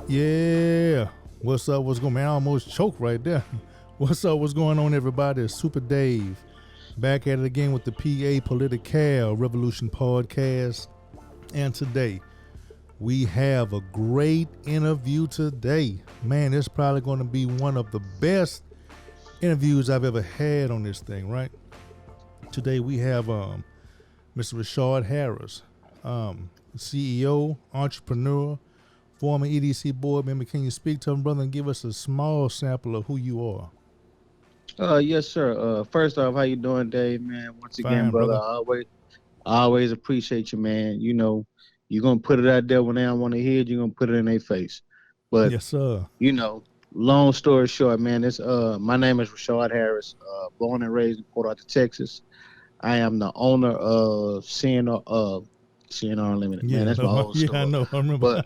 Yeah. What's up? What's going on? Man, I almost choked right there. What's up? What's going on, everybody? It's Super Dave. Back at it again with the PA Political Revolution podcast. And today, we have a great interview today. Man, it's probably going to be one of the best interviews I've ever had on this thing, right? Today, we have Mr. Rashad Harris, CEO, entrepreneur, former EDC board member. Can you speak to him, brother, and give us a small sample of who you are? Yes, sir. First off, how you doing, Dave, man? Once again, Fine, brother, brother. I always appreciate you, man. You know, you're going to put it out there when they don't want to hear it, you're going to put it in their face. But, Yes, sir. you know, long story short, man, my name is Rashad Harris, born and raised in Port Arthur, Texas. I am the owner of CNR Unlimited. Yeah, Man, that's my old store. Yeah, I know. I remember.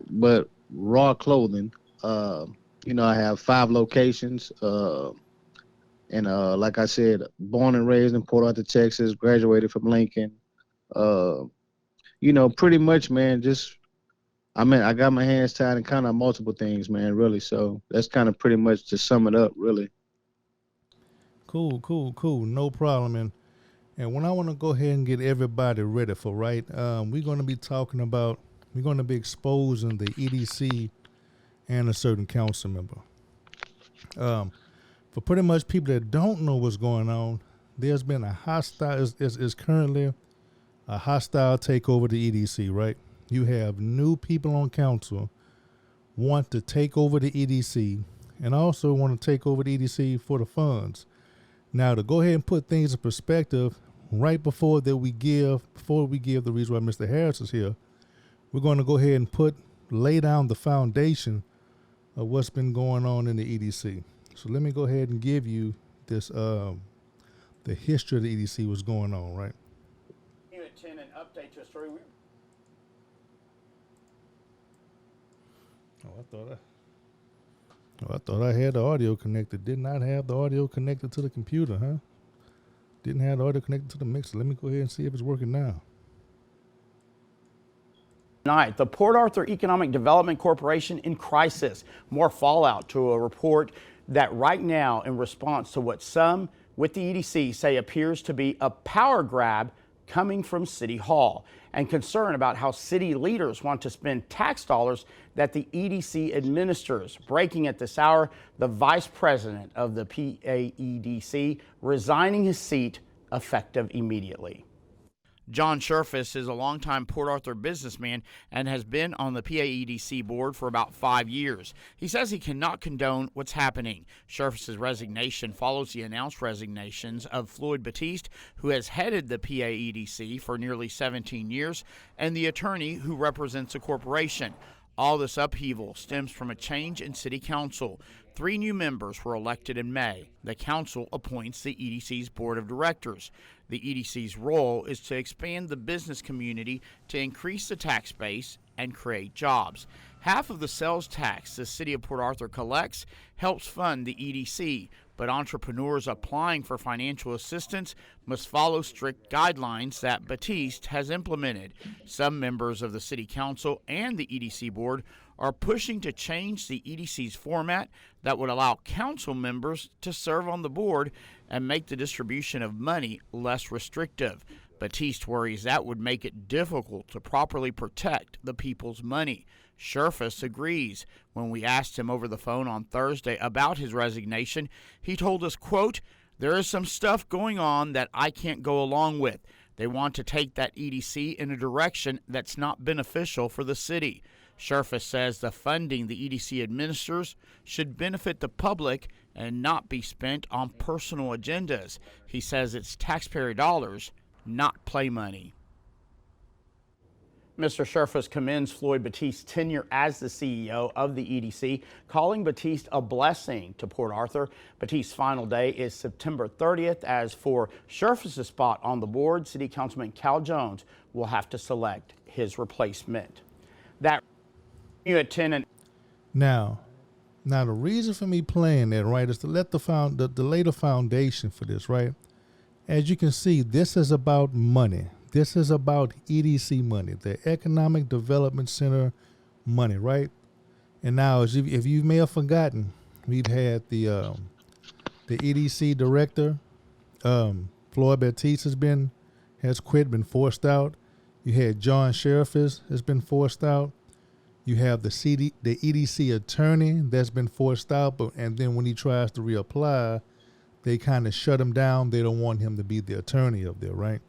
But Raw Clothing, you know, I have 5 locations. And like I said, born and raised in Port Arthur, Texas, graduated from Lincoln. You know, pretty much, man, I got my hands tied in kind of multiple things, man, really. So that's kind of pretty much to sum it up, really. Cool. No problem. And when I want to go ahead and get everybody ready for, right, we're going to be exposing the EDC and a certain council member. For pretty much people that don't know what's going on, there's been is currently a hostile takeover to EDC, right? You have new people on council want to take over the EDC and also want to take over the EDC for the funds. Now, to go ahead and put things in perspective, right before we give the reason why Mr. Harris is here, we're going to go ahead and lay down the foundation of what's been going on in the EDC. So let me go ahead and give you this, the history of the EDC, what's going on, right? You attend an update to a story. I thought I had the audio connected. Did not have the audio connected to the computer, huh? Didn't have the audio connected to the mixer. Let me go ahead and see if it's working now. Tonight, the Port Arthur Economic Development Corporation in crisis. More fallout to a report that right now, in response to what some with the EDC say appears to be a power grab coming from City Hall, and concern about how city leaders want to spend tax dollars that the EDC administers. Breaking at this hour, the vice president of the PAEDC resigning his seat effective immediately. John Scherfus is a longtime Port Arthur businessman and has been on the PAEDC board for about 5 years. He says he cannot condone what's happening. Scherfus's resignation follows the announced resignations of Floyd Batiste, who has headed the PAEDC for nearly 17 years, and the attorney who represents the corporation. All this upheaval stems from a change in City Council. 3 new members were elected in May. The council appoints the EDC's board of directors. The EDC's role is to expand the business community to increase the tax base and create jobs. Half of the sales tax the city of Port Arthur collects helps fund the EDC, but entrepreneurs applying for financial assistance must follow strict guidelines that Batiste has implemented. Some members of the City Council and the EDC board are pushing to change the EDC's format that would allow council members to serve on the board and make the distribution of money less restrictive. Batiste worries that would make it difficult to properly protect the people's money. Scherfus agrees. When we asked him over the phone on Thursday about his resignation, he told us, quote, "There is some stuff going on that I can't go along with. They want to take that EDC in a direction that's not beneficial for the city." Scherfus says the funding the EDC administers should benefit the public and not be spent on personal agendas. He says it's taxpayer dollars, not play money. Mr. Scherfus commends Floyd Batiste's tenure as the CEO of the EDC, calling Batiste a blessing to Port Arthur. Batiste's final day is September 30th. As for Scherfus's spot on the board, City Councilman Cal Jones will have to select his replacement. That you attend Now the reason for me playing that, right, is to let lay the foundation for this, right? As you can see, this is about money. This is about EDC money, the Economic Development Center money, right? And now, if you may have forgotten, we've had the EDC director, Floyd Baptiste has quit, been forced out. You had John Sheriff has been forced out. You have the EDC attorney that's been forced out, and then when he tries to reapply, they kind of shut him down. They don't want him to be the attorney up there, right?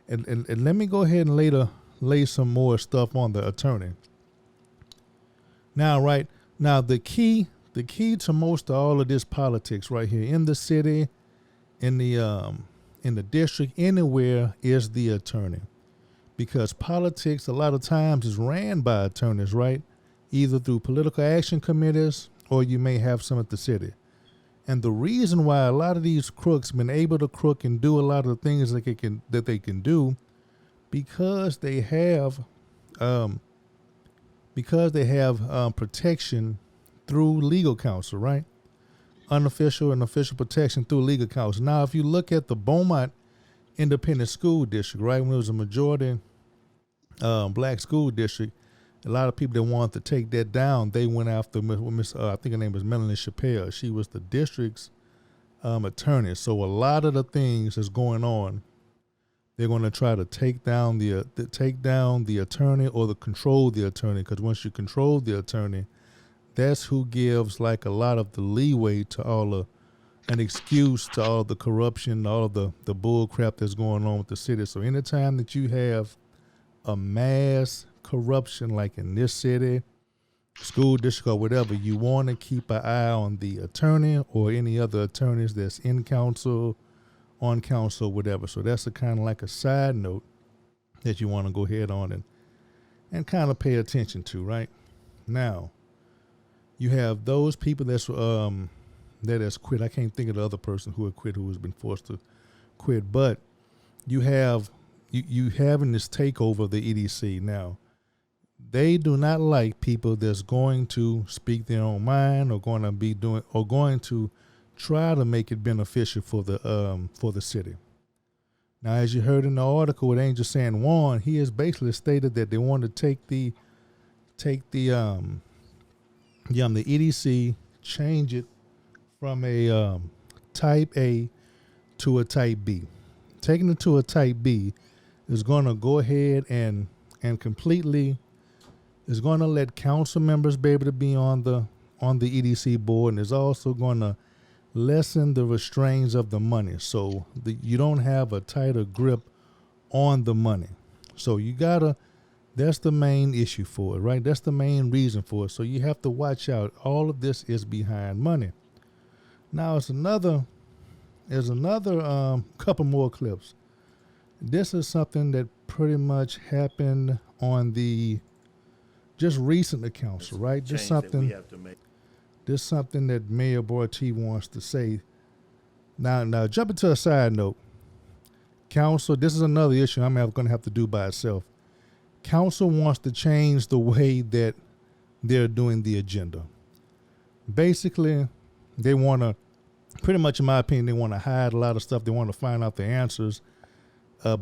And let me go ahead and lay some more stuff on the attorney. Now, the key to most of all of this politics right here in the city, in the district, anywhere is the attorney. Because politics a lot of times is ran by attorneys, right? Either through political action committees or you may have some at the city. And the reason why a lot of these crooks been able to crook and do a lot of the things that they can do, because they have protection through legal counsel, right? Unofficial and official protection through legal counsel. Now, if you look at the Beaumont Independent School District, right, when it was a majority black school district, a lot of people that wanted to take that down, they went after I think her name was Melanie Chappelle. She was the district's attorney. So a lot of the things that's going on, they're going to try to take down the attorney or to control the attorney. Because once you control the attorney, that's who gives like a lot of the leeway to an excuse to all the corruption, all of the bull crap that's going on with the city. So anytime that you have a mass corruption like in this city, school district or whatever, you want to keep an eye on the attorney or any other attorneys that's in counsel, on counsel, whatever. So that's a kind of like a side note that you want to go ahead on and kind of pay attention to, right? Now, you have those people that has quit. I can't think of the other person who had quit, who has been forced to quit. But you have having this takeover of the EDC now. They do not like people that's going to speak their own mind or going to try to make it beneficial for the city. Now, as you heard in the article with Angel San Juan, he has basically stated that they want to take the EDC, change it from a type A to a type B. Taking it to a type B is going to go ahead and completely is going to let council members be able to be on the EDC board, and is also going to lessen the restraints of the money. So you don't have a tighter grip on the money. So that's the main issue for it, right? That's the main reason for it. So you have to watch out. All of this is behind money. Now there's another couple more clips. This is something that pretty much happened on the just recent council, right? This something that Mayor Borti wants to say. Now jumping to a side note, council, this is another issue I'm going to have to do by itself. Council wants to change the way that they're doing the agenda. Basically, they want to, pretty much in my opinion, they want to hide a lot of stuff. They want to find out the answers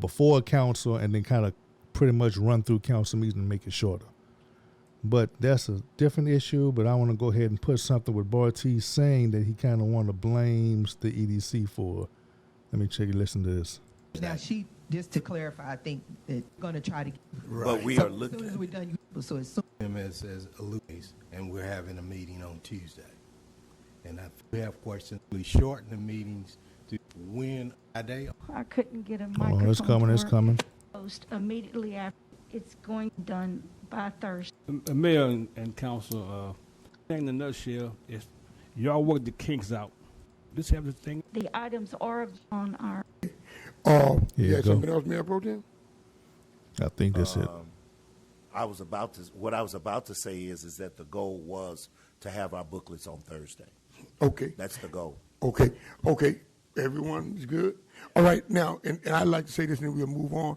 before council and then kind of pretty much run through council meetings and make it shorter. But that's a different issue. But I want to go ahead and put something with Barty saying that he kind of want to blames the EDC for. Let me listen to this. Now, just to clarify, I think that going to try to. Right. But we are looking. As soon as we're done, so as soon him as Louis, and we're having a meeting on Tuesday, and we have questions. We shorten the meetings to when a day. I couldn't get a microphone. Oh, it's coming. Post immediately after it's going done by Thursday. Mayor and council, in a nutshell, is y'all work the kinks out. This everything. The items are on our. Something else, Mayor Pro Tem? I think that's it. What I was about to say is that the goal was to have our booklets on Thursday. Okay. That's the goal. Okay. Everyone's good? All right, now, and I'd like to say this and then we'll move on.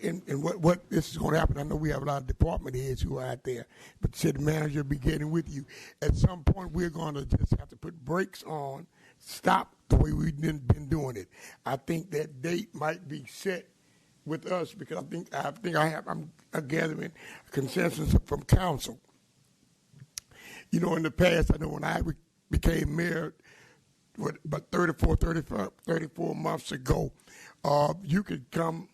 And what this is going to happen, I know we have a lot of department heads who are out there, but the city manager will be getting with you. At some point, we're going to just have to put brakes on, stop the way we've been doing it. I think that date might be set with us because I'm gathering a consensus from council You know, in the past, I know when I became mayor, about 34 months ago, you could come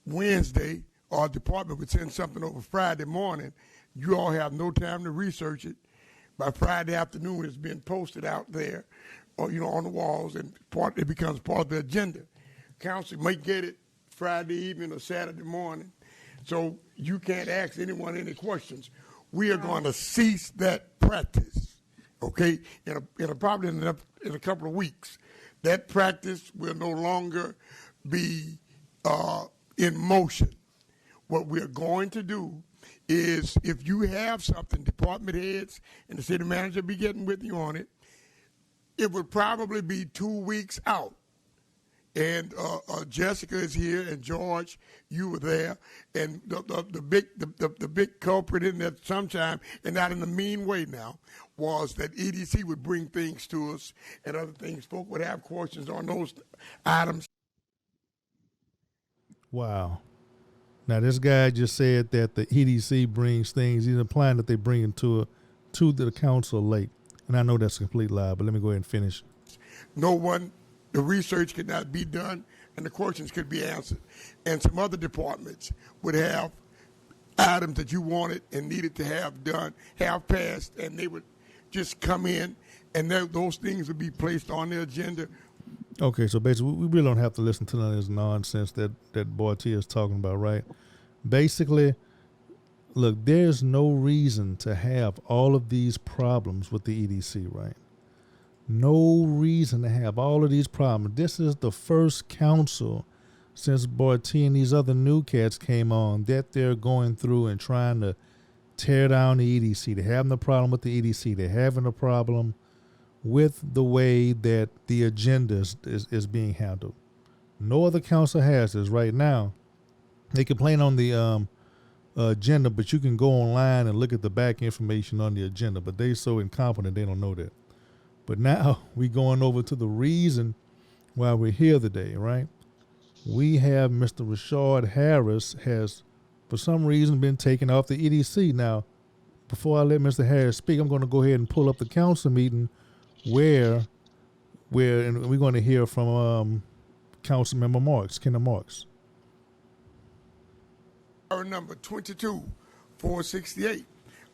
Wednesday, or a department would send something over Friday morning. You all have no time to research it. By Friday afternoon, it's been posted out there, or on the walls, and it becomes part of the agenda. Council may get it Friday evening or Saturday morning, so you can't ask anyone any questions. We are going to cease that practice, okay? Probably in a couple of weeks, that practice will no longer be in motion. What we're going to do is, if you have something, department heads and the city manager be getting with you on it, it would probably be 2 weeks out. And Jessica is here, and George, you were there, and the big culprit in that sometime, and not in a mean way now, was that EDC would bring things to us and other things. Folk would have questions on those items. Wow. Now, this guy just said that the EDC brings things. He's implying that they bring it to the council late. And I know that's a complete lie, but let me go ahead and finish. The research could not be done, and the questions could be answered. And some other departments would have items that you wanted and needed to have done, have passed, and they would just come in, and those things would be placed on the agenda. Okay, so basically, we really don't have to listen to none of this nonsense that boy T is talking about, right? Basically, look, there's no reason to have all of these problems with the EDC, right? No reason to have all of these problems. This is the first council since boy T and these other new cats came on that they're going through and trying to tear down the EDC. They're having a problem with the EDC. They're having a problem with the way that the agenda is being handled. No other council has this right now. They complain on the agenda, but you can go online and look at the back information on the agenda, but they're so incompetent they don't know that. But now we're going over to the reason why we're here today, right? We have Mr. Rashad Harris has, for some reason, been taken off the EDC. Now, before I let Mr. Harris speak, I'm going to go ahead and pull up the council meeting where and we're going to hear from Councilmember Kenneth Marks. Number 22-468,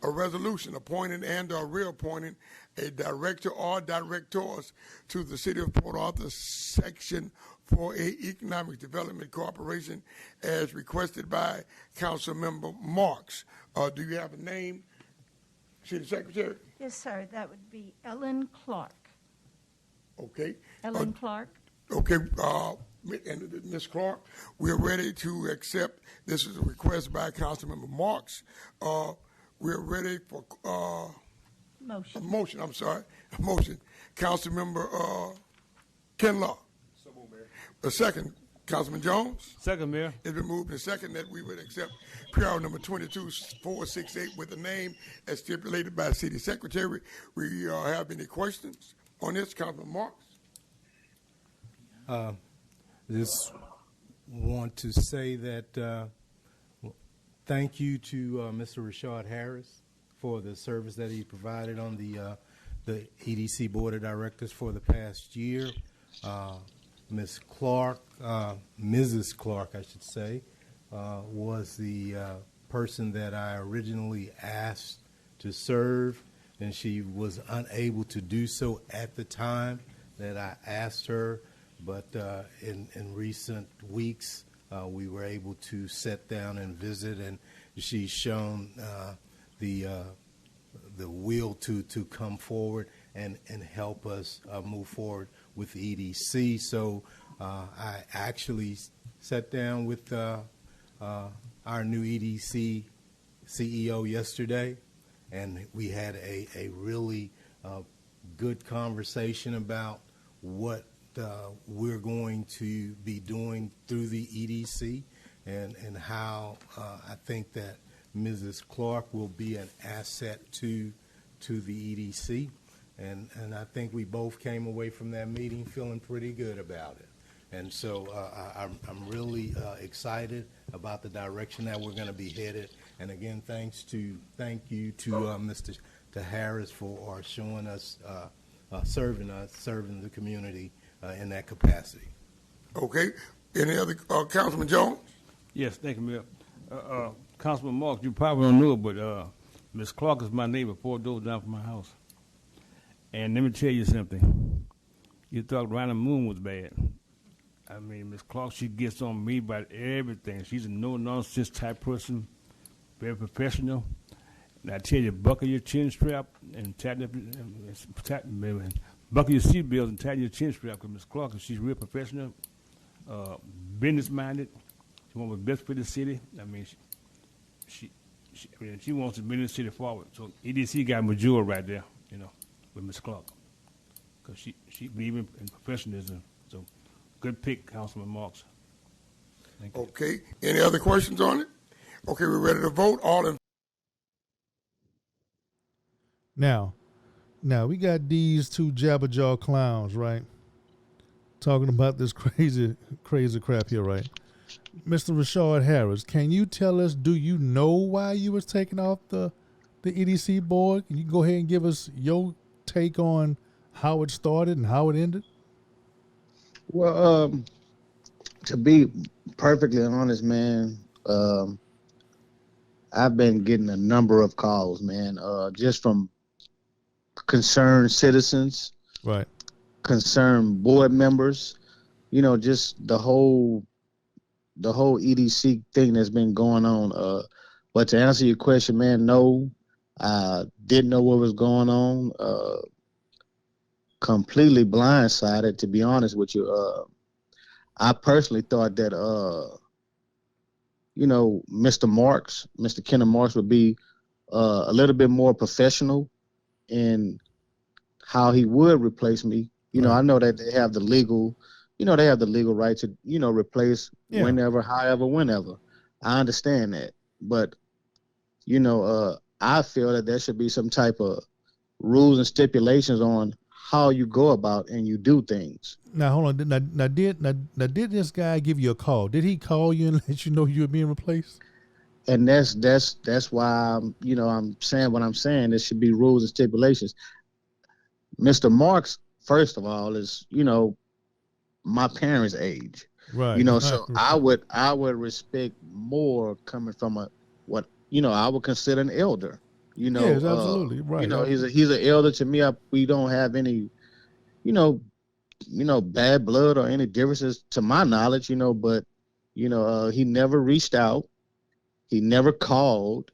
a resolution appointing and or reappointing a director or directors to the City of Port Arthur Section 4A Economic Development Corporation as requested by Councilmember Marks. Do you have a name, City Secretary? Yes, sir. That would be Ellen Clark. Okay. Ellen Clark. Okay, and Ms. Clark, we're ready to accept. This is a request by Councilmember Marks. We're ready for Motion. a motion. I'm sorry, a motion. Councilmember Ken Law. So moved, Mayor. A second, Councilman Jones. Second, Mayor. It's been moved and second that we would accept PR number 22-468 with the name as stipulated by the City Secretary. We have any questions on this, Councilman Marks? Just want to say that thank you to Mr. Rashad Harris for the service that he provided on the EDC Board of Directors for the past year. Ms. Clark, Mrs. Clark, I should say, was the person that I originally asked to serve, and she was unable to do so at the time that I asked her. But in recent weeks, we were able to sit down and visit, and she's shown the will to come forward and help us move forward with the EDC. So I actually sat down with our new EDC CEO yesterday, and we had a really good conversation about what we're going to be doing through the EDC, and how I think that Mrs. Clark will be an asset to the EDC, and I think we both came away from that meeting feeling pretty good about it. And so I'm really excited about the direction that we're going to be headed. And again, thank you to Mr. Harris for showing us, serving the community in that capacity. Okay. Any other, Councilman Jones? Yes, thank you, Mayor. Councilman Marks, you probably don't know it, but Miss Clark is my neighbor, 4 doors down from my house. And let me tell you something. You thought Rhino Moon was bad. I mean, Miss Clark, she gets on me about everything. She's a no-nonsense type person, very professional. And I tell you, buckle your chin strap and tighten up, buckle your seatbelt and tighten your chin strap, because Miss Clark, she's real professional, business-minded. She wants what's best for the city. I mean, she wants to bring the city forward. So EDC got mature right there, with Miss Clark, because she believes in professionalism. So good pick, Councilman Marks. Thank you. Okay. Any other questions on it? Okay, we're ready to vote. All in. Now we got these 2 jabberjaw clowns, right? Talking about this crazy crap here, right? Mr. Rashad Harris, can you tell us, do you know why you was taken off the EDC board? Can you go ahead and give us your take on how it started and how it ended? Well, to be perfectly honest, man, I've been getting a number of calls, man, just from concerned citizens, right? Concerned board members, just the whole EDC thing that's been going on. But to answer your question, man, no, I didn't know what was going on. Completely blindsided, to be honest with you. I personally thought that, Mr. Kenneth Marks would be a little bit more professional in how he would replace me. Right. I know that they have the legal right to, replace whenever, however, whenever. I understand that. But, I feel that there should be some type of rules and stipulations on how you go about and you do things. Now, hold on. Now, did this guy give you a call? Did he call you and let you know you were being replaced? And that's why I'm saying what I'm saying. There should be rules and stipulations. Mr. Marks, first of all, is my parents' age, right? So I would respect more coming from I would consider an elder. Yes, absolutely, right. He's an elder to me. We don't have any, bad blood or any differences to my knowledge, but he never reached out. He never called.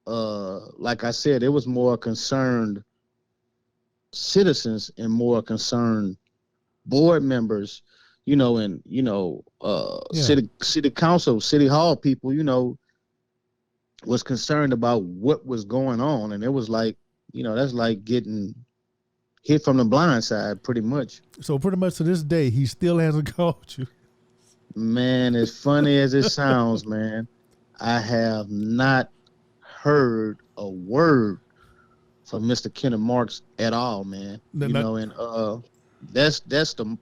Like I said, it was more concerned citizens and more concerned board members, city council, city hall people, was concerned about what was going on. And it was like, that's like getting hit from the blind side, pretty much. So pretty much to this day, he still hasn't called you. Man, as funny as it sounds, man, I have not heard a word from Mr. Kenneth Marks at all, man. And that's the,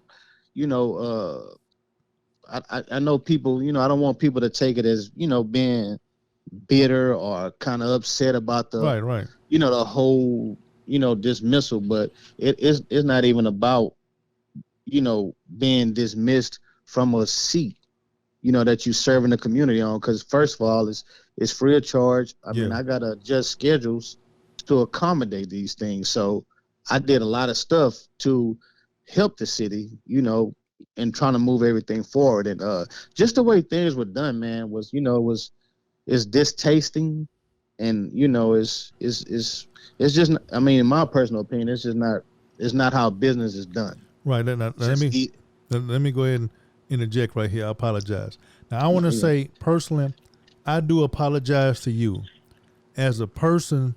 I know people, I don't want people to take it as, being bitter or kind of upset about the, right. The whole, dismissal, but it's not even about, being dismissed from a seat, that you serve in the community on. Because first of all, it's free of charge. I mean, I gotta adjust schedules to accommodate these things. So I did a lot of stuff to help the city, and trying to move everything forward. And just the way things were done, man, was is distasting, and it's just, I mean, in my personal opinion, it's not how business is done. Right. Let me go ahead and interject right here. I apologize. Now, I want to say personally, I do apologize to you as a person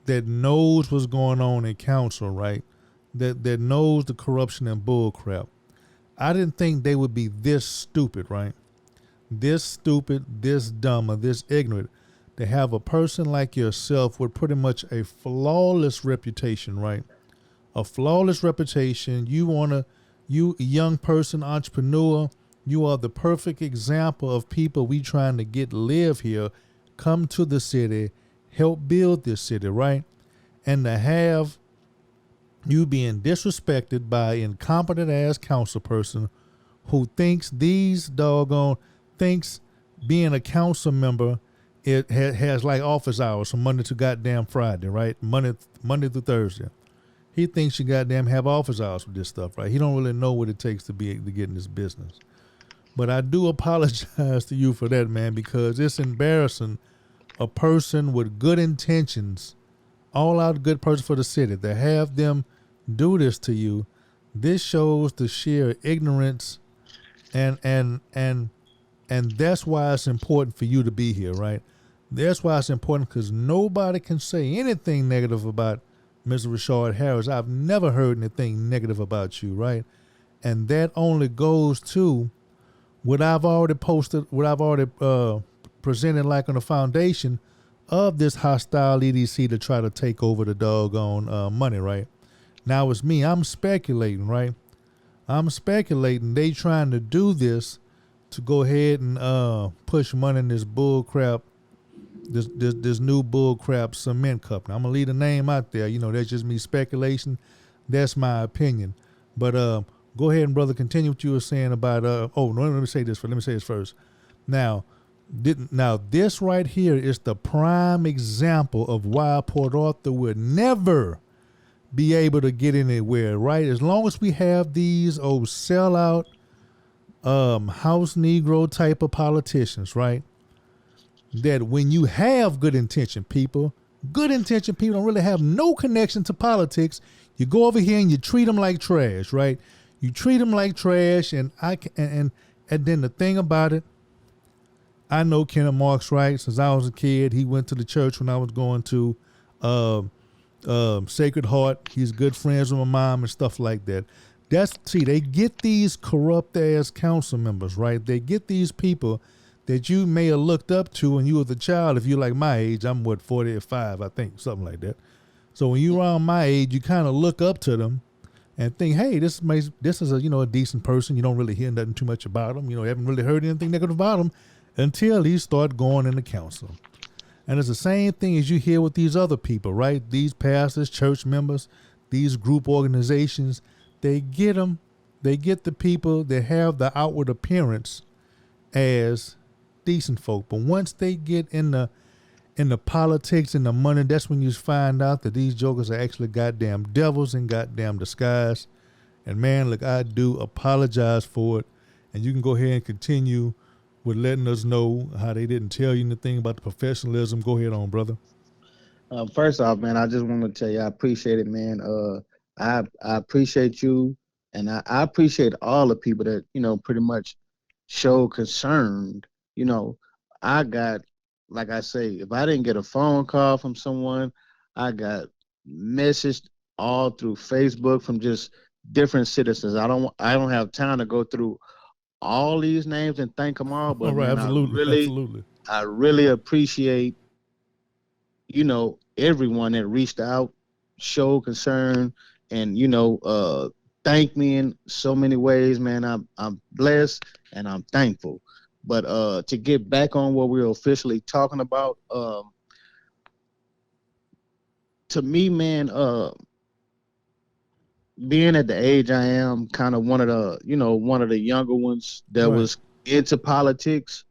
that knows what's going on in council, right? That knows the corruption and bull crap. I didn't think they would be this stupid, right? This stupid, this dumb, or this ignorant to have a person like yourself with pretty much a flawless reputation, right? A flawless reputation. You a young person, entrepreneur, you are the perfect example of people we trying to get live here, come to the city, help build this city, right? and to have you being disrespected by an incompetent ass council person who thinks thinks being a council member has like office hours from Monday to goddamn Friday, right? Monday through Thursday. He thinks you goddamn have office hours with this stuff, right? He don't really know what it takes to get in this business. But I do apologize to you for that, man, because it's embarrassing a person with good intentions, all out good person for the city, to have them do this to you. This shows the sheer ignorance, and that's why it's important for you to be here, right? That's why it's important, because nobody can say anything negative about Mr. Rashad Harris. I've never heard anything negative about you, right? And that only goes to what I've already posted, what I've already presented, like on the foundation of this hostile EDC to try to take over the doggone money, right? Now it's me. I'm speculating, right? I'm speculating they trying to do this to go ahead and push money in this bull crap, this new bull crap cement company. I'm gonna leave the name out there. You know, that's just me speculation. That's my opinion. But go ahead and brother, continue what you were saying about let me say this first. Now this right here is the prime example of why Port Arthur would never be able to get anywhere, right? As long as we have these sellout house Negro type of politicians, right? That when you have good intention people don't really have no connection to politics. You go over here and you treat them like trash, right? You treat them like trash, and then the thing about it, I know Kenneth Marks, right? Since I was a kid, he went to the church when I was going to Sacred Heart. He's good friends with my mom and stuff like that. They get these corrupt ass council members, right? They get these people that you may have looked up to when you was a child. If you're like my age, I'm 45, I think, something like that. So when you're around my age, you kind of look up to them and think, hey, this is a decent person. You don't really hear nothing too much about him. You haven't really heard anything negative about him until he start going into council. And it's the same thing as you hear with these other people, right? These pastors, church members, these group organizations, they get the people that have the outward appearance as decent folk. But once they get in the politics and the money, that's when you find out that these jokers are actually goddamn devils in goddamn disguise. And man, look, I do apologize for it. And you can go ahead and continue with letting us know how they didn't tell you anything about the professionalism. Go ahead on, brother. First off, man, I just want to tell you I appreciate it, man. I appreciate you, and I appreciate all the people that pretty much show concern. I got, like I say, if I didn't get a phone call from someone, I got messaged all through Facebook from just different citizens. I don't have time to go through all these names and thank them all, but man, absolutely. I really appreciate everyone that reached out, showed concern, and thanked me in so many ways, man. I'm blessed and I'm thankful. But to get back on what we're officially talking about, to me, man, being at the age I am, kind of one of the younger ones that was into politics,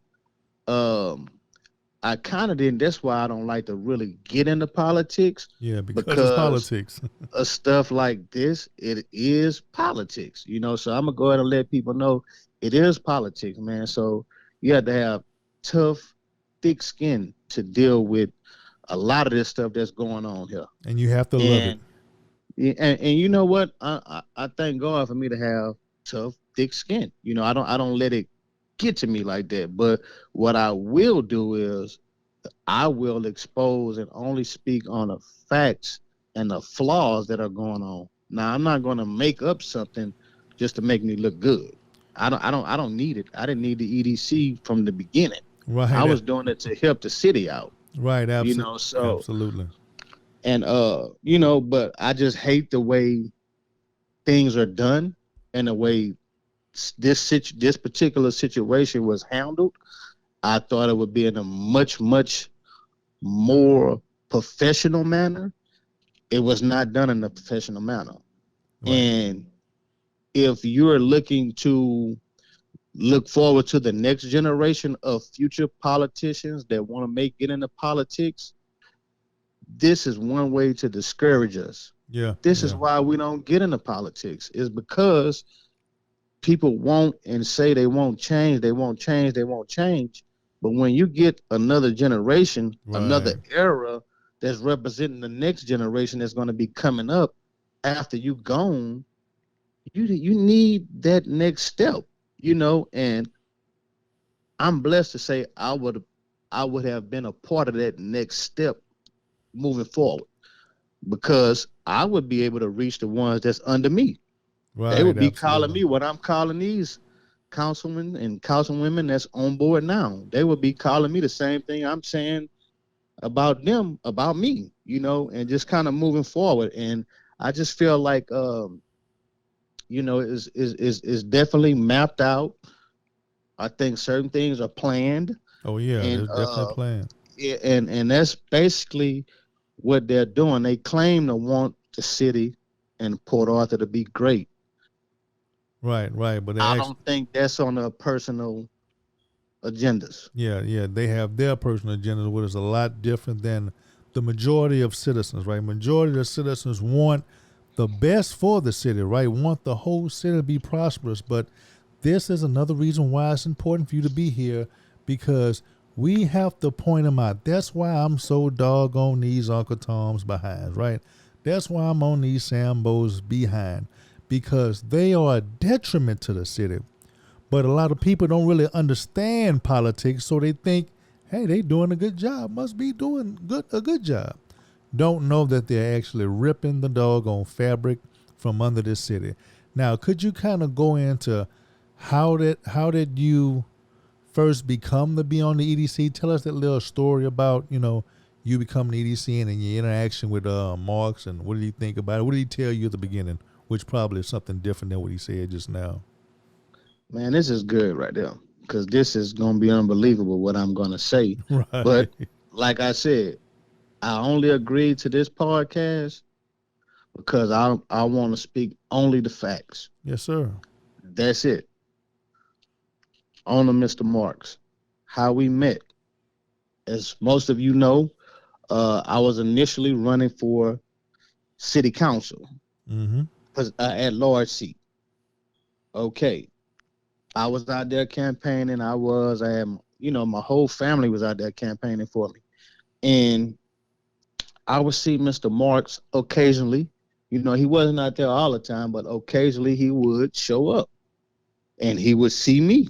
I kind of didn't. That's why I don't like to really get into politics. Yeah, because it's politics. Stuff like this, it is politics, So I'm gonna go ahead and let people know it is politics, man. So you have to have tough, thick skin to deal with a lot of this stuff that's going on here. And you have to love it. And you know what? I thank God for me to have tough, thick skin. I don't let it get to me like that. But what I will do is I will expose and only speak on the facts and the flaws that are going on. Now, I'm not going to make up something just to make me look good. I don't need it. I didn't need the EDC from the beginning. Right. I was doing it to help the city out. Right. Absolutely. And but I just hate the way things are done and the way this particular situation was handled. I thought it would be in a much, much more professional manner. it was not done in a professional manner. Right. And if you're looking to look forward to the next generation of future politicians that want to get into politics, this is one way to discourage us. Yeah. This is why we don't get into politics, is because people won't and say they won't change, they won't change, they won't change. But when you get another generation, another era that's representing the next generation that's going to be coming up after you gone, you need that next step, you know. And I'm blessed to say I would have been a part of that next step moving forward, because I would be able to reach the ones that's under me. Right, they would be calling me what I'm calling these councilmen and councilwomen that's on board now. They would be calling me the same thing I'm saying about them, about me, you know, and just kind of moving forward. And I just feel like, you know, is definitely mapped out. I think certain things are planned. Oh yeah, and, there's definitely planned. Yeah, and that's basically what they're doing. They claim to want the city and Port Arthur to be great. Right, but I don't think that's on their personal agendas. Yeah, they have their personal agenda, which is a lot different than the majority of citizens, right? Majority of the citizens want the best for the city, right? Want the whole city to be prosperous. But this is another reason why it's important for you to be here, because we have to point them out. That's why I'm so doggone these Uncle Tom's behind, right? That's why I'm on these Sambo's behind, because they are a detriment to the city. But a lot of people don't really understand politics, so they think, hey, they doing a good job, must be doing a good job. Don't know that they're actually ripping the doggone fabric from under this city. Now, could you kind of go into how did you first become to be on the EDC? Tell us that little story about, you know, you becoming the EDC and your interaction with Marks, and what did he think about it? What did he tell you at the beginning, which probably is something different than what he said just now? Man, this is good right there, because this is going to be unbelievable what I'm going to say. Right. But like I said, I only agreed to this podcast because I want to speak only the facts. Yes, sir. That's it. On to Mr. Marks, how we met. As most of you know, I was initially running for city council, at large seat. Okay. I was out there campaigning. I had, you know, my whole family was out there campaigning for me. And I would see Mr. Marks occasionally. You know, he wasn't out there all the time, but occasionally he would show up. And he would see me,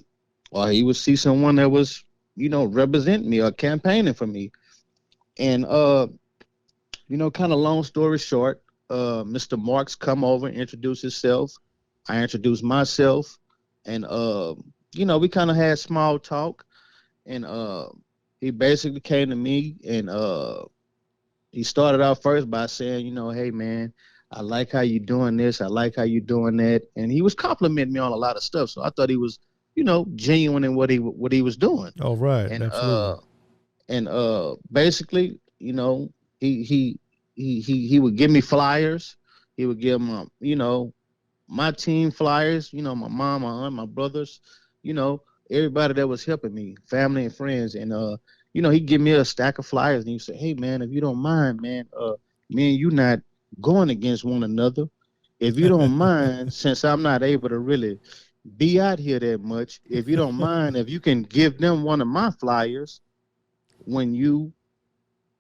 or he would see someone that was, you know, representing me or campaigning for me. And, you know, kind of long story short, Mr. Marks come over and introduce himself. I introduced myself. And, you know, we kind of had small talk. And he basically came to me, and he started out first by saying, you know, hey, man, I like how you doing this. I like how you doing that. And he was complimenting me on a lot of stuff. So I thought he was, you know, genuine in what he was doing. Oh, right. And, absolutely. Basically, you know, he would give me flyers. He would give them, you know, my team flyers, you know, my mom, my aunt, my brothers, you know, everybody that was helping me, family and friends. And, you know, he'd give me a stack of flyers, and he'd say, hey, man, if you don't mind, man, me and you not going against one another. If you don't mind, since I'm not able to really be out here that much, if you don't mind, if you can give them one of my flyers when you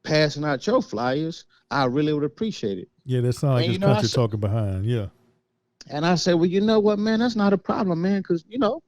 passing out your flyers, I really would appreciate it. Yeah, that sounds like his country talking behind. Yeah. And I said, well, you know what, man, that's not a problem, man, because, you know,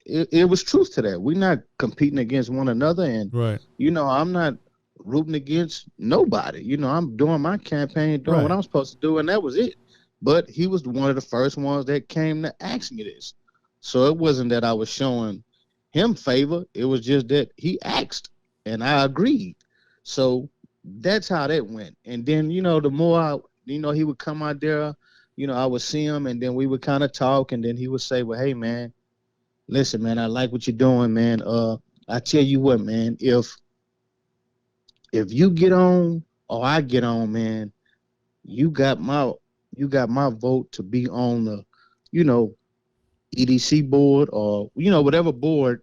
it was truth to that. We're not competing against one another. And, right. You know, I'm not rooting against nobody. You know, I'm doing my campaign, doing what I'm supposed to do, and that was it. But he was one of the first ones that came to ask me this. So it wasn't that I was showing him favor. It was just that he asked, and I agreed. So that's how that went. And then, you know, the more he would come out there, you know, I would see him, and then we would kind of talk, and then he would say, well, hey, man, listen, man, I like what you're doing, man. I tell you what, man, if you get on or I get on, man, you got my vote to be on the, you know, EDC board, or, you know, whatever board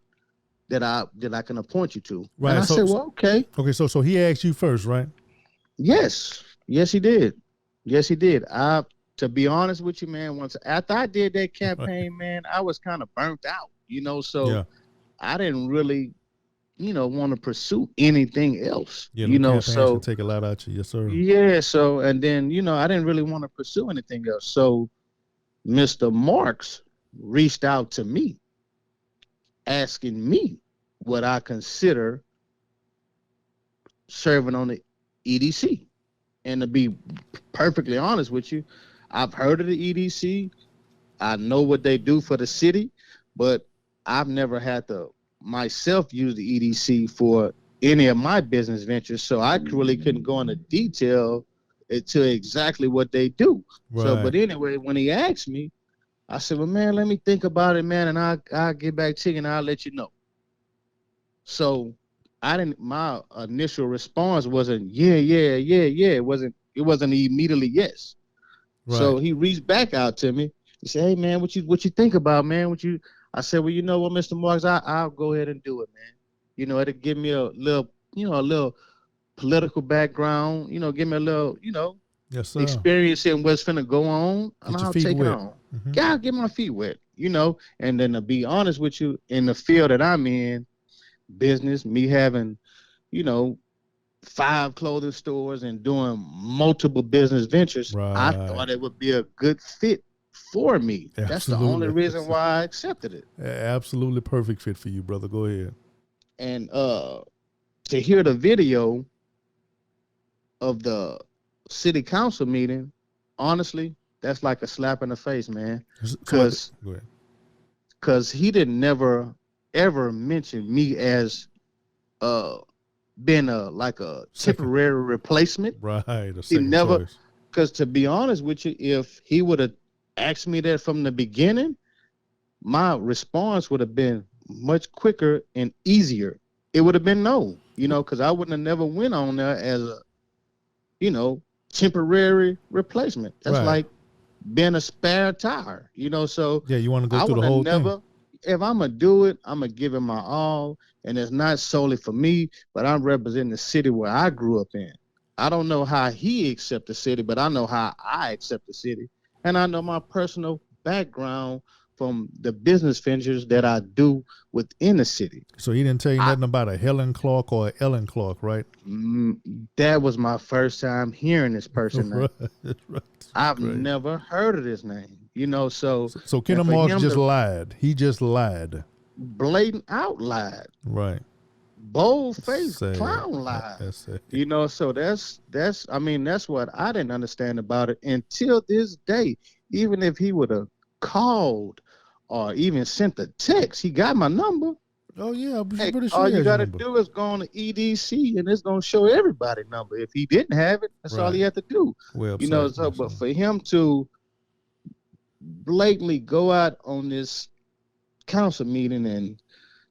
that I can appoint you to. Right. And I said, well, okay. Okay. So he asked you first, right? Yes. Yes, he did. Yes, he did. To be honest with you, man, once after I did that campaign, man, I was kind of burnt out, you know, so Yeah. I didn't really, you know, want to pursue anything else, Yeah. you know, campaigns so can take a lot out you. Yes, sir. yeah. So, and then, you know, I didn't really want to pursue anything else. So Mr. Marks reached out to me, asking me what I consider serving on the EDC. And to be perfectly honest with you, I've heard of the EDC. I know what they do for the city, but I've never had to myself use the EDC for any of my business ventures. So I really couldn't go into detail to exactly what they do. Right. So, but anyway, when he asked me, I said, well, man, let me think about it, man, and I'll get back to you and I'll let you know. So my initial response wasn't, yeah. It wasn't immediately yes. Right. So he reached back out to me. He said, hey, man, what you think about, man? I said, well, you know what, Mr. Marks, I'll go ahead and do it, man. You know, it'll give me a little political background, you know, give me a little, you know, yes, sir. experience in what's finna go on, and Get your I'll feet take wet. it on. Mhm. Yeah, I'll get my feet wet, you know. And then to be honest with you, in the field that I'm in, business, me having, you know, 5 clothing stores and doing multiple business ventures, I Right. thought it would be a good fit for me. That's the only Absolutely. reason why I accepted it. Absolutely perfect fit for you, brother. Go ahead. And to hear the video of the city council meeting, honestly, that's like a slap in the face, man. Because Go ahead. he didn't never ever mention me as being a temporary replacement. Right. A He second never, choice. because to be honest with you, if he would have asked me that from the beginning, my response would have been much quicker and easier. It would have been no, you know, because I wouldn't have never went on there as a, you know, temporary replacement. That's Right. like being a spare tire, you know. So Yeah, you want to go I through would the have whole never, thing. if I'm gonna do it, I'm gonna give it my all, and it's not solely for me, but I'm representing the city where I grew up in. I don't know how he accepts the city, but I know how I accept the city, and I know my personal background from the business ventures that I do within the city. So he didn't tell you nothing about a Helen Clark or a Ellen Clark, right? That was my first time hearing this person name. Right. I've Great. never heard of this name, you know. So Kenneth for Marks him just to lied. He just lied. blatant out lied, Right. bold-faced Sad. clown lied. That's sad. You know, so that's I mean, that's what I didn't understand about it until this day. Even if he would have called or even sent a text, he got my number. Oh yeah, I'm Hey, pretty sure all he you has your got to number. do is go on to EDC, and it's gonna show everybody number. If he didn't have it, that's all Right. he had to do. Website, You know, so but for him to blatantly go out on this council meeting and,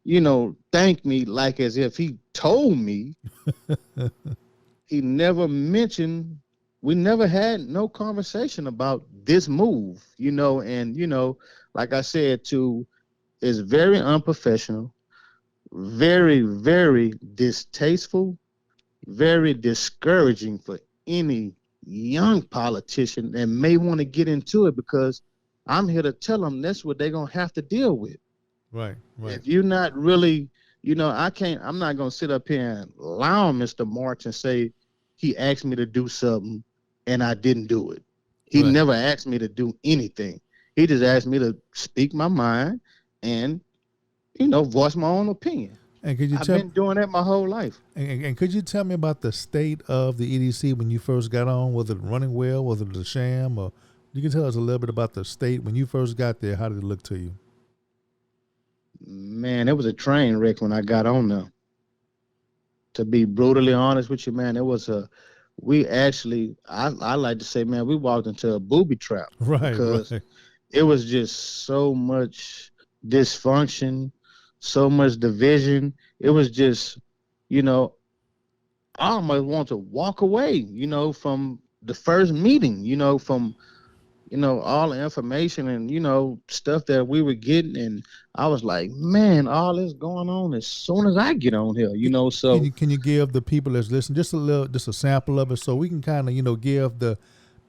you know, thank me like as if he told me, he never mentioned, we never had no conversation about this move, you know, and, you know, like I said, is very unprofessional, very, very distasteful, very discouraging for any young politician that may want to get into it, because I'm here to tell them that's what they're going to have to deal with. Right. Right. If you're not really, you know, I'm not going to sit up here and lie on Mr. March and say he asked me to do something and I didn't do it. He Right. never asked me to do anything. He just asked me to speak my mind and, you know, voice my own opinion. And could you I've tell been doing that my whole life. and could you tell me about the state of the EDC when you first got on? Was it running well? Was it a sham? Or you can tell us a little bit about the state when you first got there. How did it look to you? Man, it was a train wreck when I got on there. To be brutally honest with you, man, it was I like to say, man, we walked into a booby trap. Right. Because Right. it was just so much dysfunction, so much division. It was just, you know, I almost want to walk away, you know, from the first meeting, from all the information and stuff that we were getting, and I was like, man, all this going on as soon as I get on here, Can so you give the people that's listening just a sample of it, so we can kind of give the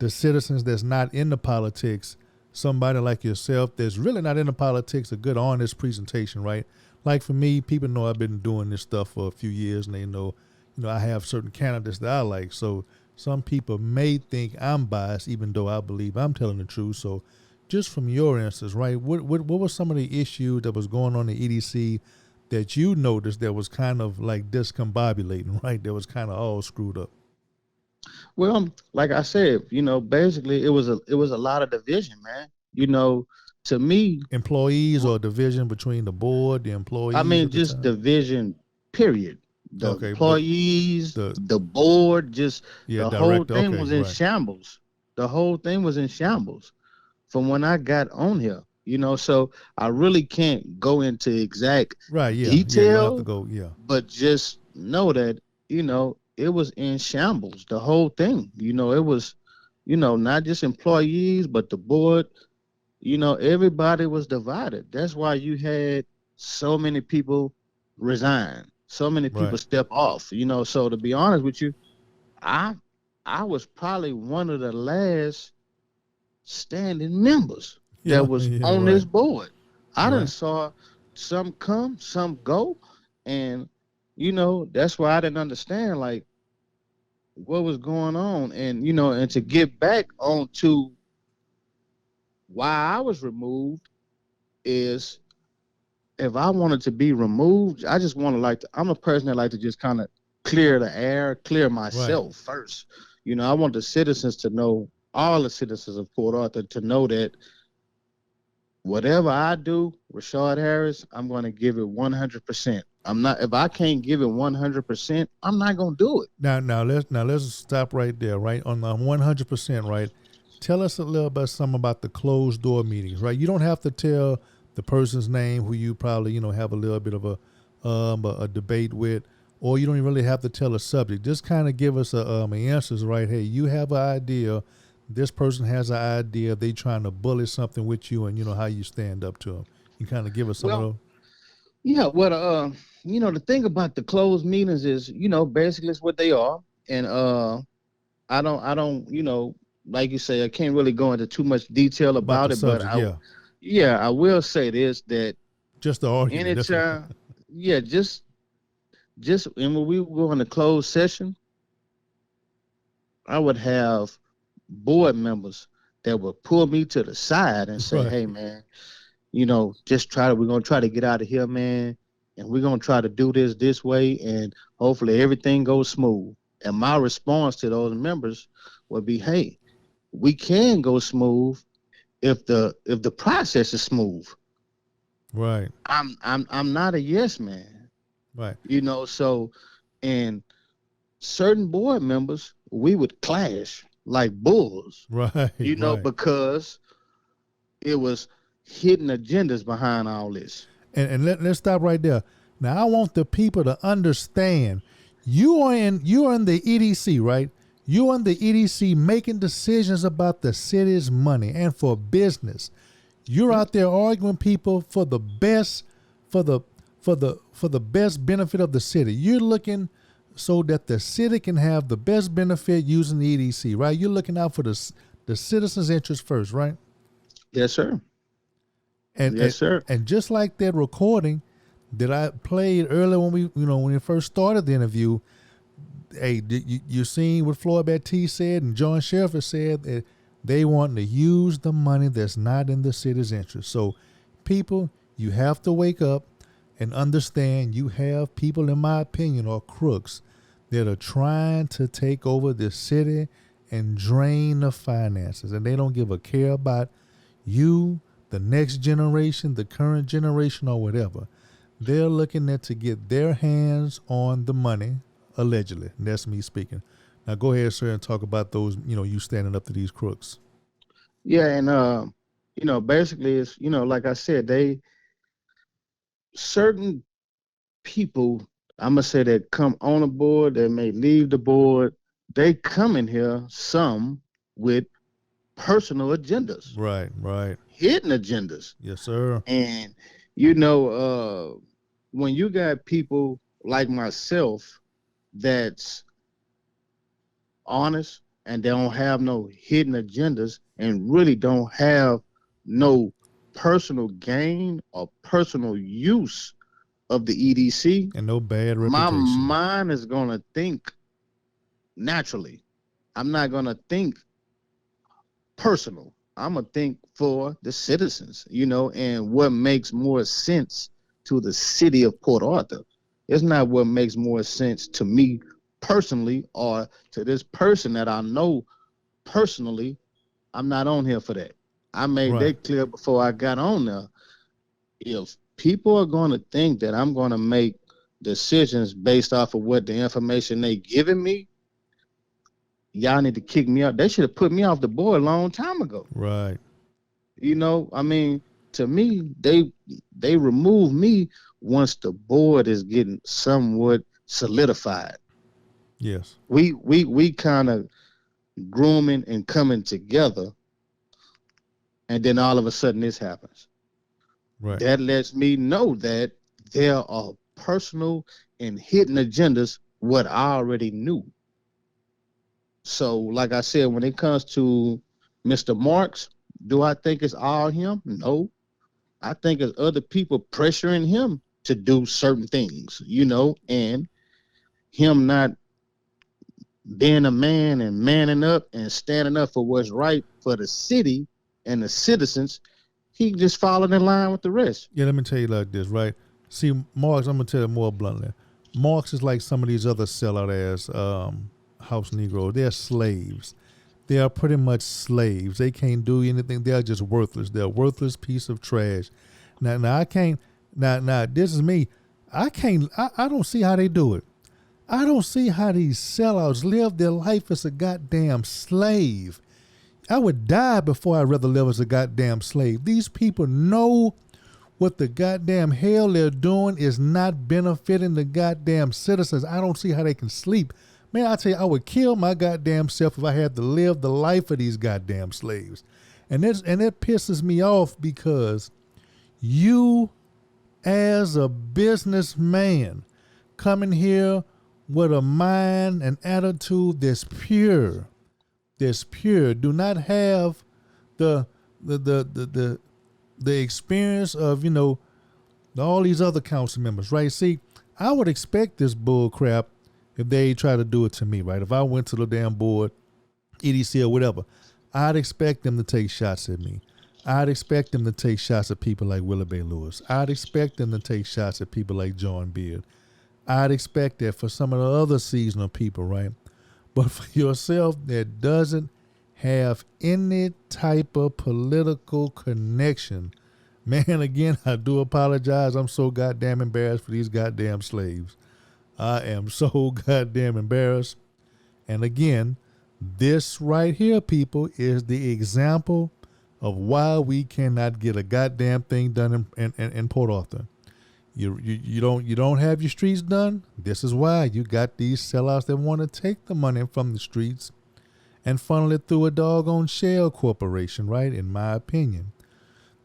citizens that's not in the politics, somebody like yourself that's really not in the politics, a good honest presentation, right? Like for me, people know I've been doing this stuff for a few years, and they know, I have certain candidates that I like. So some people may think I'm biased, even though I believe I'm telling the truth. So just from your answers, right? What were some of the issues that was going on in EDC that you noticed that was kind of like discombobulating, right? That was kind of all screwed up. well, like I said, basically it was a lot of division, man. To me, Employees or division between the board, the I employees mean, at the just time? division, period. The Okay, but employees, the the board, just yeah, the whole director. thing Okay, was in right, shambles. The whole thing was in shambles from when I got on here. So I really can't go into exact right. Yeah, yeah. You don't have to detail, go. Yeah, but just know that, it was in shambles, the whole thing. It was, not just employees, but the board, everybody was divided. That's why you had so many people resign, so many people right. step off. So to be honest with you, I I was probably one of the last standing members Yeah, that was yeah. on Right, this board. I done right. saw some come, some go, and that's why I didn't understand like what was going on, and and to get back onto why I was removed is if I wanted to be removed, I just want to I'm a person that like to just kind of clear the air, clear Right. myself first. I want the citizens to know, all the citizens of Port Arthur to know that whatever I do, Rashad Harris, I'm going to give it 100%. I'm not, if I can't give it 100%, I'm not going to do it. Now let's stop right there, right on the 100%, right? Tell us a little bit something about the closed door meetings, right? You don't have to tell the person's name who you probably have a little bit of a debate with, or you don't even really have to tell a subject. Just kind of give us an answers, right? Hey, you have an idea. This person has an idea. They trying to bully something with you, and how you stand up to them. You kind of give us some of Well, those. yeah, the thing about the closed meetings is, basically it's what they are. And I don't, like you say, I can't really go into too much detail About the about it, but subject, yeah. yeah, I will say this, that Just the argument. That's right. anytime, yeah, just and when we would go in the closed session, I would have board members that would pull me to the side and say, Right. "Hey, man, we're gonna try to get out of here, man, and we're gonna try to do this way, and hopefully everything goes smooth." And my response to those members would be, "Hey, we can go smooth if the process is smooth. Right. I'm not a yes man, Right. so and certain board members, we would clash like bulls, Right. Right. because it was hidden agendas behind all this. And let's stop right there. Now I want the people to understand you are in the EDC, right? You're in the EDC making decisions about the city's money and for business. You're out there arguing people for the best for the best benefit of the city. You're looking so that the city can have the best benefit using the EDC, right? You're looking out for the citizens' interest first, right? Yes, sir. And, Yes, sir. and just like that recording that I played earlier when we first started the interview, hey, you seen what Floyd Baptiste said and John Sheriff said that they want to use the money that's not in the city's interest. So people, you have to wake up and understand you have people, in my opinion, are crooks that are trying to take over the city and drain the finances. And they don't give a care about you, the next generation, the current generation, or whatever. They're looking at to get their hands on the money, allegedly. And that's me speaking. Now go ahead, sir, and talk about those, you standing up to these crooks. Yeah, and basically it's, like I said, they certain people, I'm gonna say, that come on a board, that may leave the board, they come in here, some with personal agendas, Right, right. hidden agendas. Yes, sir. And, when you got people like myself that's honest and they don't have no hidden agendas and really don't have no personal gain or personal use of the EDC, And no bad my reputation. mind is going to think naturally. I'm not going to think personal. I'm going to think for the citizens, and what makes more sense to the city of Port Arthur. It's not what makes more sense to me personally or to this person that I know personally. I'm not on here for that. I made that clear before I got on there. If people are going to think that I'm going to make decisions based off of what the information they giving me, y'all need to kick me out. They should have put me off the board a long time ago. Right. To me, they remove me once the board is getting somewhat solidified. Yes. We kind of grooming and coming together, and then all of a sudden this happens. Right. That lets me know that there are personal and hidden agendas, what I already knew. So, like I said, when it comes to Mr. Marks, do I think it's all him? No. I think it's other people pressuring him to do certain things, and him not being a man and manning up and standing up for what's right for the city and the citizens. He just followed in line with the rest. Yeah, let me tell you like this, right? See, Marks, I'm going to tell you more bluntly. Marks is like some of these other sellout-ass house Negroes. They're slaves. They are pretty much slaves. They can't do anything. They are just worthless. They're a worthless piece of trash. Now I can't, now this is me. I don't see how they do it. I don't see how these sellouts live their life as a goddamn slave. I would die before I'd rather live as a goddamn slave. These people know what the goddamn hell they're doing is not benefiting the goddamn citizens. I don't see how they can sleep. Man, I tell you, I would kill my goddamn self if I had to live the life of these goddamn slaves. And it pisses me off because you, as a businessman, coming here with a mind and attitude that's pure, do not have the experience of, all these other council members, right? See, I would expect this bull crap if they try to do it to me, right? If I went to the damn board, EDC or whatever, I'd expect them to take shots at me. I'd expect them to take shots at people like Willie Bay Lewis. I'd expect them to take shots at people like John Beard. I'd expect that for some of the other seasonal people, right? But for yourself that doesn't have any type of political connection, man, again, I do apologize. I'm so goddamn embarrassed for these goddamn slaves. I am so goddamn embarrassed. And again, this right here, people, is the example of why we cannot get a goddamn thing done in Port Arthur. You don't have your streets done. This is why you got these sellouts that want to take the money from the streets and funnel it through a doggone shell corporation, right? In my opinion.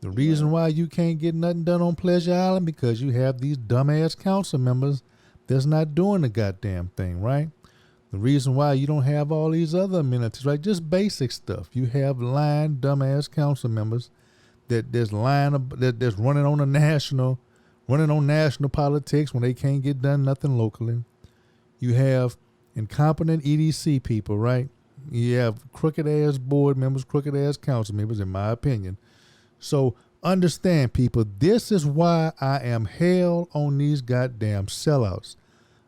The reason why you can't get nothing done on Pleasure Island because you have these dumbass council members that's not doing the goddamn thing, right? The reason why you don't have all these other amenities, right? Just basic stuff. You have lying dumbass council members that's running on national politics when they can't get done nothing locally. You have incompetent EDC people, right? You have crooked ass board members, crooked ass council members, in my opinion. So understand, people, this is why I am hell on these goddamn sellouts.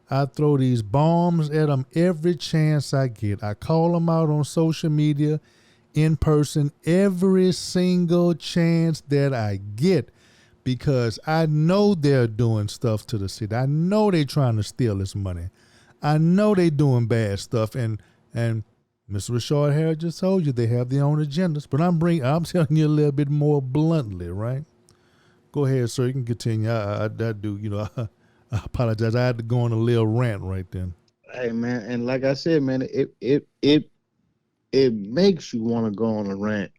I throw these bombs at them every chance I get. I call them out on social media, in person, every single chance that I get, because I know they're doing stuff to the city. I know they're trying to steal this money. I know they're doing bad stuff. And Mr. Rashad Harris just told you they have their own agendas. But I'm telling you a little bit more bluntly, right? Go ahead, sir. You can continue. I do, I apologize. I had to go on a little rant right then. Hey man, and like I said, man, it makes you want to go on a rant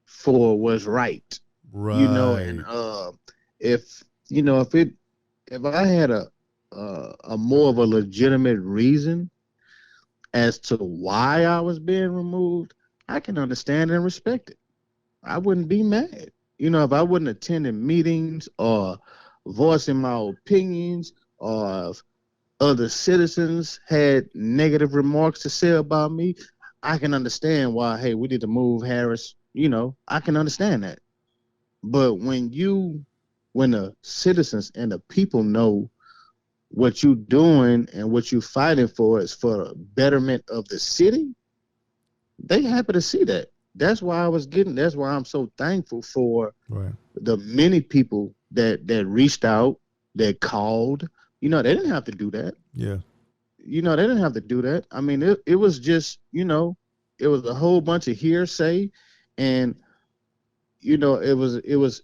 for what's right. And Right. if if I had a more of a legitimate reason as to why I was being removed, I can understand and respect it. I wouldn't be mad. If I wouldn't attend meetings or voicing my opinions, or if other citizens had negative remarks to say about me, I can understand why, hey, we need to move Harris. I can understand that. But when the citizens and the people know what you're doing and what you're fighting for is for the betterment of the city, they happy to see that. That's why I'm so thankful for Right. the many people that reached out, that called. They didn't have to do that. Yeah. They didn't have to do that. I mean, it was just, it was a whole bunch of hearsay, and it was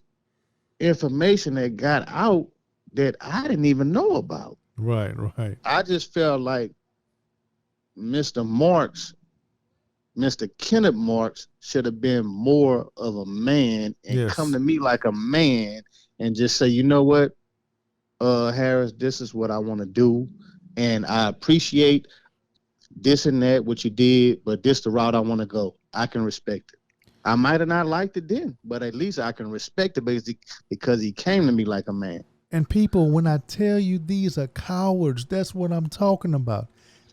information that got out that I didn't even know about. Right. Right. I just felt like Mr. Marks, Mr. Kenneth Marks, should have been more of a man and come Yes. to me like a man and just say, you know what, Harris, this is what I want to do, and I appreciate this and that what you did, but this the route I want to go. I can respect it. I might have not liked it then, but at least I can respect it because he came to me like a man. And people, when I tell you these are cowards, that's what I'm talking about.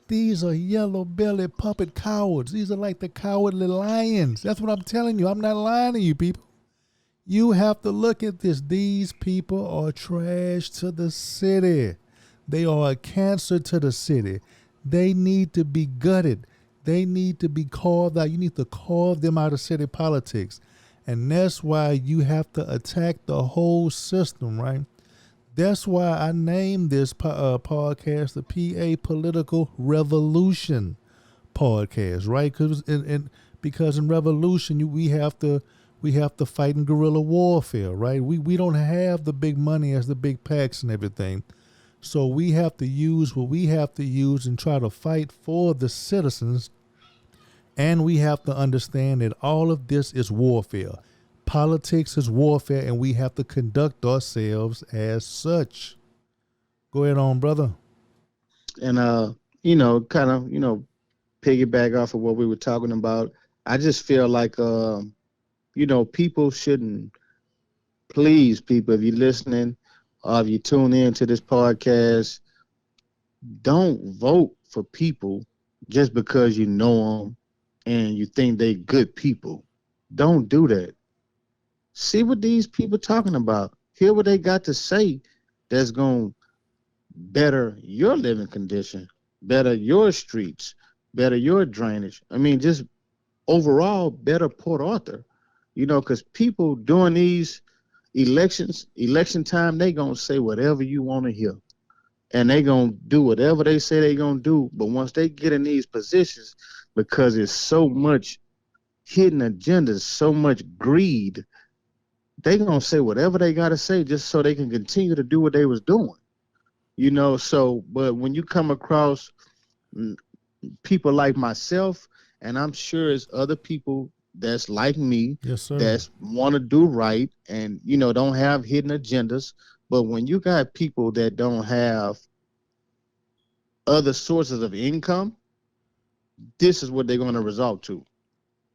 These are yellow-bellied puppet cowards. These are like the cowardly lions. That's what I'm telling you. I'm not lying to you, people. You have to look at this. These people are trash to the city. They are a cancer to the city. They need to be gutted. They need to be carved out. You need to carve them out of city politics. And that's why you have to attack the whole system, right? That's why I named this podcast the PA Political Revolution podcast, right? Because in revolution, we have to fight in guerrilla warfare, right? We don't have the big money as the big PACs and everything. So we have to use what we have to use and try to fight for the citizens. And we have to understand that all of this is warfare. Politics is warfare, and we have to conduct ourselves as such. Go ahead on, brother. And kind of, piggyback off of what we were talking about. I just feel like people shouldn't, please, people, if you're listening or if you tune in to this podcast, don't vote for people just because you know them and you think they good people. Don't do that. See what these people talking about. Hear what they got to say that's going to better your living condition, better your streets, better your drainage. I mean, just overall better Port Arthur. Because people during these election time, they going to say whatever you want to hear. And they going to do whatever they say they going to do. But once they get in these positions, because it's so much hidden agendas, so much greed, they gonna say whatever they gotta say just so they can continue to do what they was doing. But when you come across people like myself, and I'm sure it's other people that's like me, Yes, sir. that's want to do right and don't have hidden agendas. But when you got people that don't have other sources of income, this is what they're going to result to: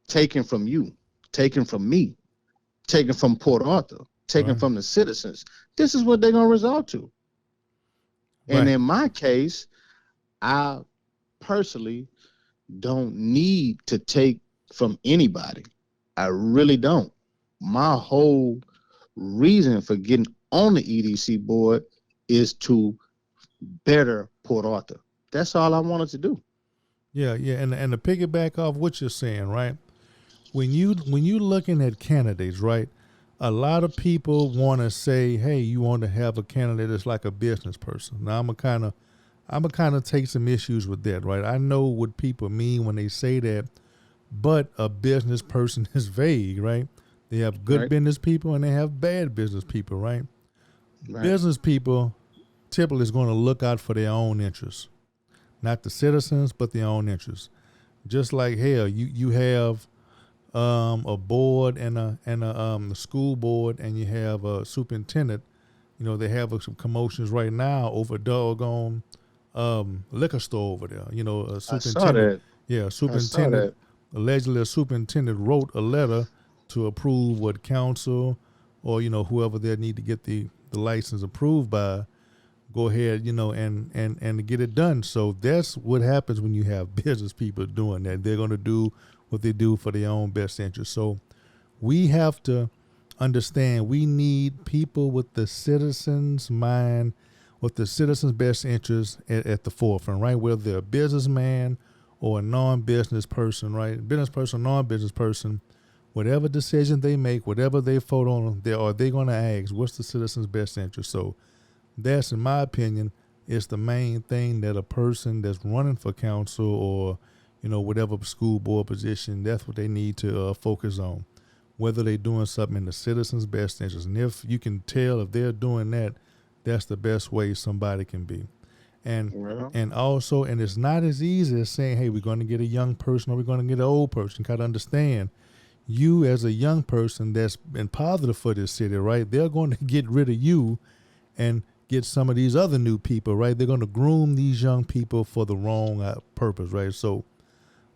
taken from you, taken from me, taken from Port Arthur, taken Right. from the citizens. This is what they're going to result to. And Right. in my case, I personally don't need to take from anybody. I really don't. My whole reason for getting on the EDC board is to better Port Arthur. That's all I wanted to do. Yeah, yeah. And to piggyback off what you're saying, right? When you looking at candidates, right? A lot of people want to say, "Hey, you want to have a candidate that's like a business person." Now, I'm a kind of take some issues with that, right? I know what people mean when they say that, but a business person is vague, right? They have good Right. business people and they have bad business people, right? Right. Business people typically is going to look out for their own interests. not the citizens, but their own interests. Just like hell, you have a board and a school board, and you have a superintendent. You know, they have some commotions right now over a doggone liquor store over there. You know, a superintendent. I saw that. Yeah, a superintendent. Allegedly, a superintendent wrote a letter to approve what council or, you know, whoever they need to get the license approved by, go ahead, you know, and get it done. So that's what happens when you have business people doing that. They're going to do what they do for their own best interest. So we have to understand we need people with the citizens' mind, with the citizens' best interest at the forefront, right? Whether they're a businessman or a non-business person, right? Business person, non-business person, whatever decision they make, whatever they vote on, are they going to ask, what's the citizens' best interest? So that's, in my opinion, is the main thing that a person that's running for council or, you know, whatever school board position, that's what they need to focus on, whether they're doing something in the citizens' best interest. And if you can tell if they're doing that, that's the best way somebody can be. And also, and it's not as easy as saying, hey, we're going to get a young person or we're going to get an old person. You got to understand, you as a young person that's been positive for this city, right? They're going to get rid of you and get some of these other new people, right? They're going to groom these young people for the wrong purpose, right? So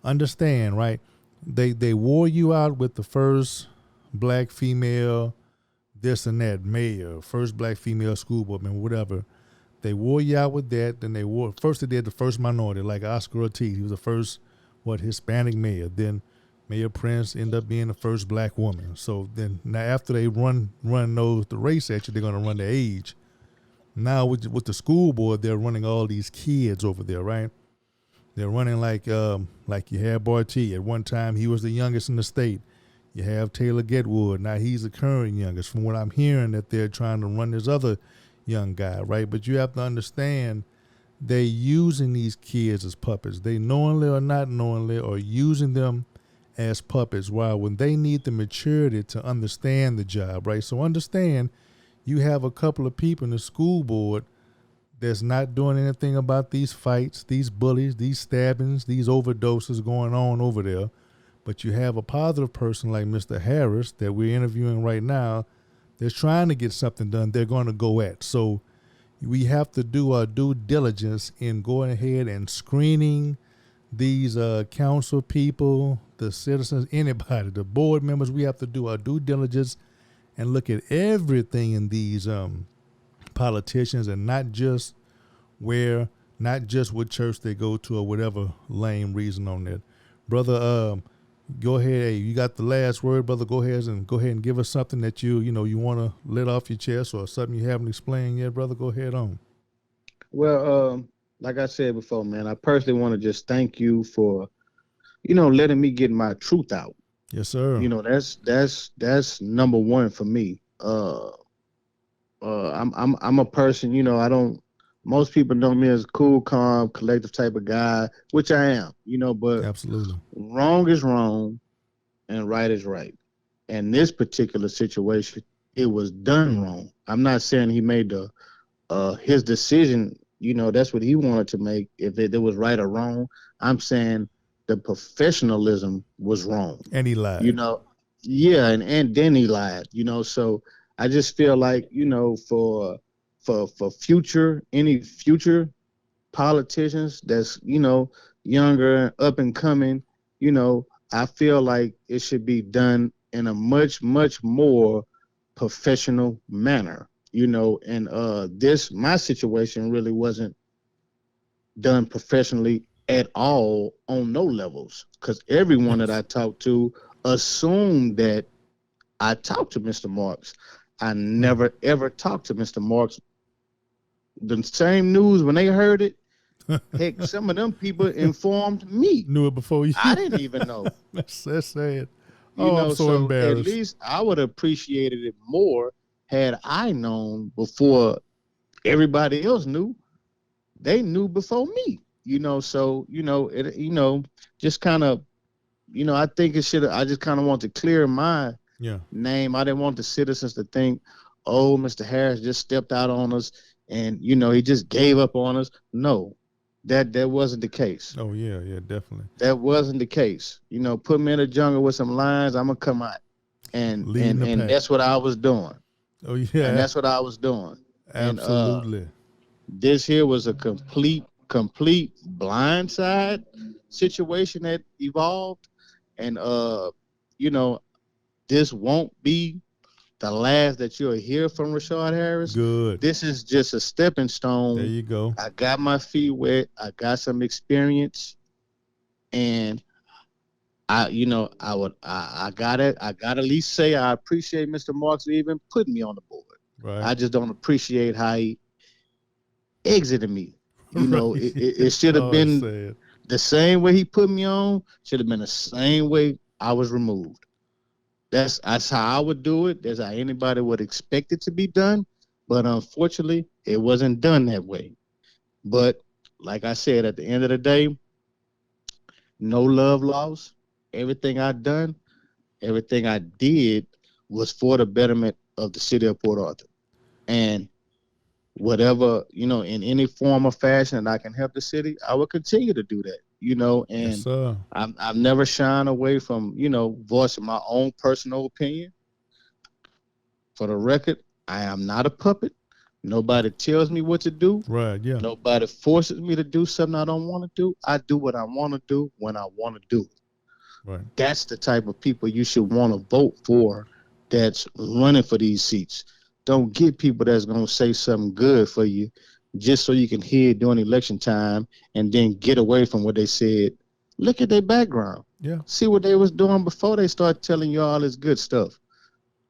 understand, right? They wore you out with the first black female, this and that, mayor, first black female school board member, whatever. They wore you out with that. Then they did the first minority, like Oscar Ortiz. He was the first, Hispanic mayor. Then Mayor Prince ended up being the first black woman. So then now after they run the race at you, they're going to run the age. Now with the school board, they're running all these kids over there, right? They're running like you had Barty. At one time, he was the youngest in the state. You have Taylor Getwood. Now he's the current youngest. From what I'm hearing, that they're trying to run this other young guy, right? But you have to understand, they're using these kids as puppets. They knowingly or not knowingly are using them as puppets, while when they need the maturity to understand the job, right? So understand, you have a couple of people in the school board that's not doing anything about these fights, these bullies, these stabbings, these overdoses going on over there. But you have a positive person like Mr. Harris that we're interviewing right now that's trying to get something done. They're going to go at. So we have to do our due diligence in going ahead and screening these council people, the citizens, anybody, the board members. We have to do our due diligence and look at everything in these politicians, and not just what church they go to or whatever lame reason on that. Brother, go ahead. Hey, you got the last word, brother. Go ahead and give us something that you want to let off your chest, or something you haven't explained yet, brother. Go ahead on. Well, like I said before, man, I personally want to just thank you for, letting me get my truth out. Yes, sir. That's number one for me. I'm a person, most people know me as a cool, calm, collective type of guy, which I am, but absolutely, wrong is wrong and right is right. And this particular situation, it was done wrong. I'm not saying he made his decision, that's what he wanted to make, if it was right or wrong. I'm saying the professionalism was wrong. And he lied. Yeah, and then he lied, so I just feel like, for any future politicians that's, younger and up and coming, I feel like it should be done in a much, much more professional manner, and my situation really wasn't done professionally at all on no levels, because everyone that I talked to assumed that I talked to Mr. Marks. I never, ever talked to Mr. Marks. The same news, when they heard it, heck, some of them people informed me. Knew it before you. I didn't even know. That's sad. I'm so embarrassed. At least I would have appreciated it more had I known before everybody else knew. They knew before me, just kind of, I think it should have, I just kind of want to clear my name. I didn't want the citizens to think, oh, Mr. Harris just stepped out on us and, he just gave up on us. No, That wasn't the case. Oh yeah, definitely. That wasn't the case. You know, put me in the jungle with some lions, I'm gonna come out. And Leading the pack. that's what I was doing. Oh yeah, And that's what I was doing. absolutely. And this here was a complete blindside situation that evolved. And you know, this won't be the last that you'll hear from Rashad Harris. Good. This is just a stepping stone. There you go. I got my feet wet. I got some experience, and I gotta at least say I appreciate Mr. Marks even putting me on the board. Right. I just don't appreciate how he exited me. You know, it should have been the same way he put me on. Should have been the same way I was removed. That's how I would do it. That's how anybody would expect it to be done. But unfortunately, it wasn't done that way. But like I said, at the end of the day, no love lost. Everything I done, everything I did was for the betterment of the city of Port Arthur. And whatever, you know, in any form or fashion that I can help the city, I will continue to do that. You know, and yes, I've never shied away from, you know, voicing my own personal opinion. For the record, I am not a puppet. Nobody tells me what to do. Right, yeah. Nobody forces me to do something I don't want to do. I do what I want to do when I want to do it. Right. That's the type of people you should want to vote for that's running for these seats. Don't get people that's going to say something good for you just so you can hear it during election time and then get away from what they said. Look at their background. Yeah. See what they was doing before they start telling you all this good stuff.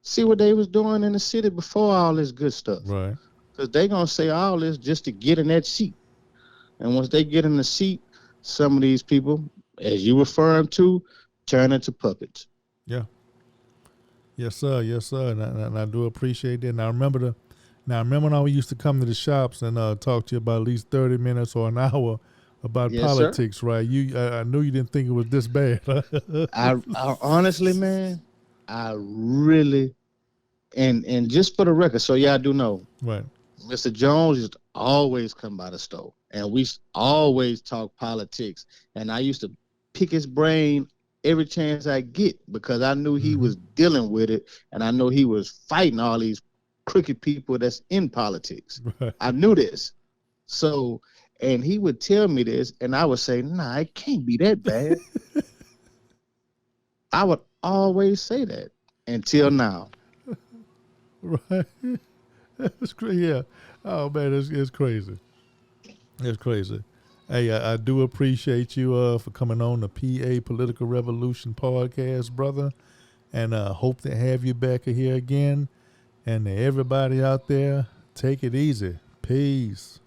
See what they was doing in the city before all this good stuff. Right. Because they going to say all this just to get in that seat. And once they get in the seat, some of these people, as you referring to, turn into puppets. Yeah. Yes, sir. Yes, sir. And I do appreciate that. Now, remember when I used to come to the shops and talk to you about at least 30 minutes or an hour about politics, sir. Right? I knew you didn't think it was this bad. I honestly, man, I really, and just for the record, so y'all do know, right? Mr. Jones used to always come by the store, and we always talk politics. And I used to pick his brain every chance I get because I knew he was dealing with it, and I know he was fighting all these crooked people that's in politics. Right. I knew this. So, and he would tell me this, and I would say, nah, it can't be that bad. I would always say that until now. Right. That's crazy. Yeah. Oh, man, it's crazy. It's crazy. Hey, I do appreciate you for coming on the PA Political Revolution podcast, brother. And hope to have you back here again. And to everybody out there, take it easy. Peace.